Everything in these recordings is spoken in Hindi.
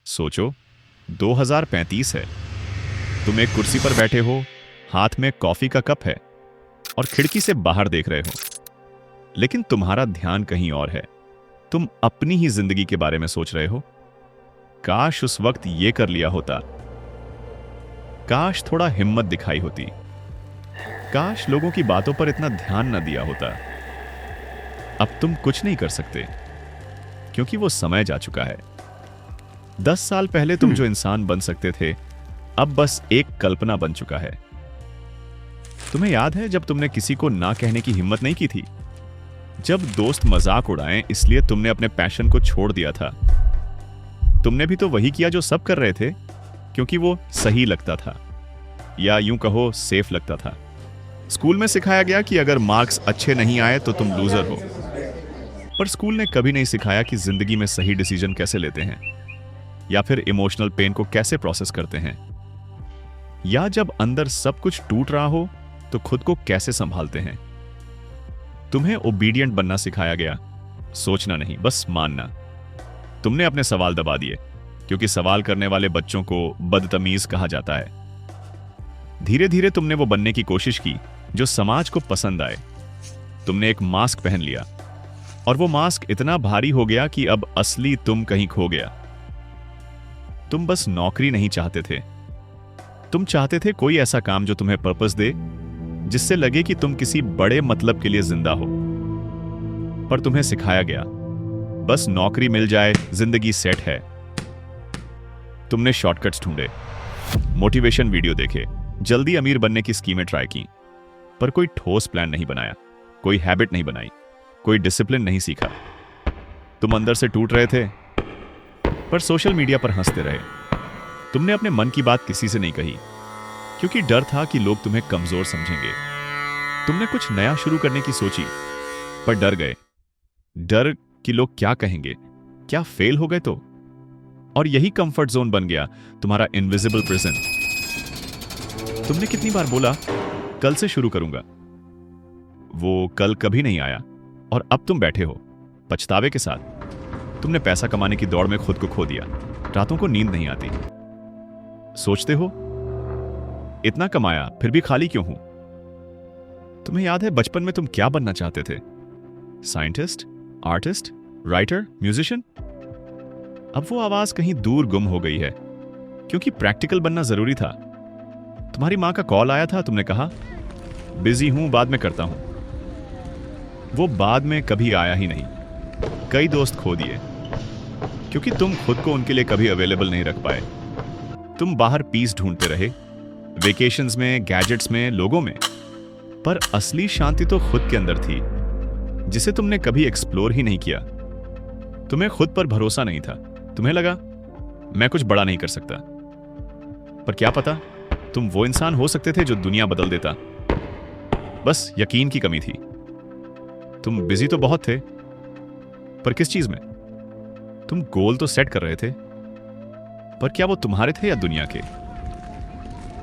सोचो, 2035 है। तुम एक कुर्सी पर बैठे हो, हाथ में कॉफी का कप है और खिड़की से बाहर देख रहे हो, लेकिन तुम्हारा ध्यान कहीं और है। तुम अपनी ही जिंदगी के बारे में सोच रहे हो। काश उस वक्त ये कर लिया होता। काश थोड़ा हिम्मत दिखाई होती। काश लोगों की बातों पर इतना ध्यान न दिया होता। अब तुम कुछ नहीं कर सकते, क्योंकि वो समय जा चुका है। 10 साल पहले तुम जो इंसान बन सकते थे, अब बस एक कल्पना बन चुका है। तुम्हें याद है जब तुमने किसी को ना कहने की हिम्मत नहीं की थी? जब दोस्त मजाक उड़ाएं इसलिए तुमने अपने पैशन को छोड़ दिया था। तुमने भी तो वही किया जो सब कर रहे थे, क्योंकि वो सही लगता था, या यूं कहो सेफ लगता था। स्कूल में सिखाया गया कि अगर मार्क्स अच्छे नहीं आए तो तुम लूजर हो, पर स्कूल ने कभी नहीं सिखाया कि जिंदगी में सही डिसीजन कैसे लेते हैं, या फिर इमोशनल पेन को कैसे प्रोसेस करते हैं, या जब अंदर सब कुछ टूट रहा हो तो खुद को कैसे संभालते हैं। तुम्हें ओबीडियंट बनना सिखाया गया, सोचना नहीं, बस मानना। तुमने अपने सवाल दबा दिए, क्योंकि सवाल करने वाले बच्चों को बदतमीज कहा जाता है। धीरे धीरे तुमने वो बनने की कोशिश की जो समाज को पसंद आए। तुमने एक मास्क पहन लिया, और वो मास्क इतना भारी हो गया कि अब असली तुम कहीं खो गया। तुम बस नौकरी नहीं चाहते थे, तुम चाहते थे कोई ऐसा काम जो तुम्हें पर्पस दे, जिससे लगे कि तुम किसी बड़े मतलब के लिए जिंदा हो। पर तुम्हें सिखाया गया बस नौकरी मिल जाए, जिंदगी सेट है। तुमने शॉर्टकट्स ढूंढे, मोटिवेशन वीडियो देखे, जल्दी अमीर बनने की स्कीमें ट्राई की, पर कोई ठोस प्लान नहीं बनाया, कोई हैबिट नहीं बनाई, कोई डिसिप्लिन नहीं सीखा। तुम अंदर से टूट रहे थे, पर सोशल मीडिया पर हंसते रहे। तुमने अपने मन की बात किसी से नहीं कही, क्योंकि डर था कि लोग तुम्हें कमजोर समझेंगे। तुमने कुछ नया शुरू करने की सोची, पर डर गए। डर कि लोग क्या कहेंगे, क्या फेल हो गए तो। और यही कंफर्ट जोन बन गया, तुम्हारा इनविजिबल प्रिजन। तुमने कितनी बार बोला कल से शुरू करूंगा, वो कल कभी नहीं आया, और अब तुम बैठे हो पछतावे के साथ। तुमने पैसा कमाने की दौड़ में खुद को खो दिया, रातों को नींद नहीं आती। सोचते हो इतना कमाया फिर भी खाली क्यों हूं। तुम्हें याद है बचपन में तुम क्या बनना चाहते थे? Scientist, artist, writer, musician? अब वो आवाज कहीं दूर गुम हो गई है, क्योंकि प्रैक्टिकल बनना जरूरी था। तुम्हारी मां का कॉल आया था, तुमने कहा बिजी हूं, बाद में करता हूं। वो बाद में कभी आया ही नहीं। कई दोस्त खो दिए, क्योंकि तुम खुद को उनके लिए कभी अवेलेबल नहीं रख पाए। तुम बाहर पीस ढूंढते रहे, वेकेशंस में, गैजेट्स में, लोगों में, पर असली शांति तो खुद के अंदर थी, जिसे तुमने कभी एक्सप्लोर ही नहीं किया। तुम्हें खुद पर भरोसा नहीं था। तुम्हें लगा मैं कुछ बड़ा नहीं कर सकता, पर क्या पता तुम वो इंसान हो सकते थे जो दुनिया बदल देता। बस यकीन की कमी थी। तुम बिजी तो बहुत थे, पर किस चीज में? तुम गोल तो सेट कर रहे थे, पर क्या वो तुम्हारे थे या दुनिया के?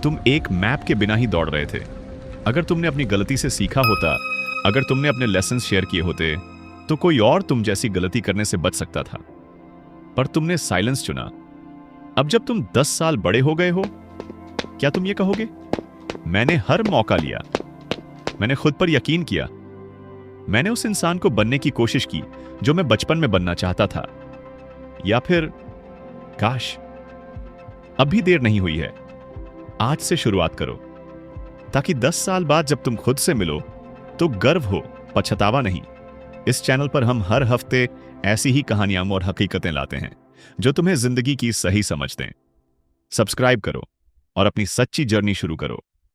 तुम एक मैप के बिना ही दौड़ रहे थे। अगर तुमने अपनी गलती से सीखा होता, अगर तुमने अपने लेसन शेयर किए होते, तो कोई और तुम जैसी गलती करने से बच सकता था। पर तुमने साइलेंस चुना। अब जब तुम 10 साल बड़े हो गए हो, क्या तुम ये कहोगे मैंने हर मौका लिया, मैंने खुद पर यकीन किया, मैंने उस इंसान को बनने की कोशिश की जो मैं बचपन में बनना चाहता था? या फिर काश अब भी देर नहीं हुई है, आज से शुरुआत करो, ताकि 10 साल बाद जब तुम खुद से मिलो तो गर्व हो, पछतावा नहीं। इस चैनल पर हम हर हफ्ते ऐसी ही कहानियां और हकीकतें लाते हैं जो तुम्हें जिंदगी की सही समझ दें। सब्सक्राइब करो और अपनी सच्ची जर्नी शुरू करो।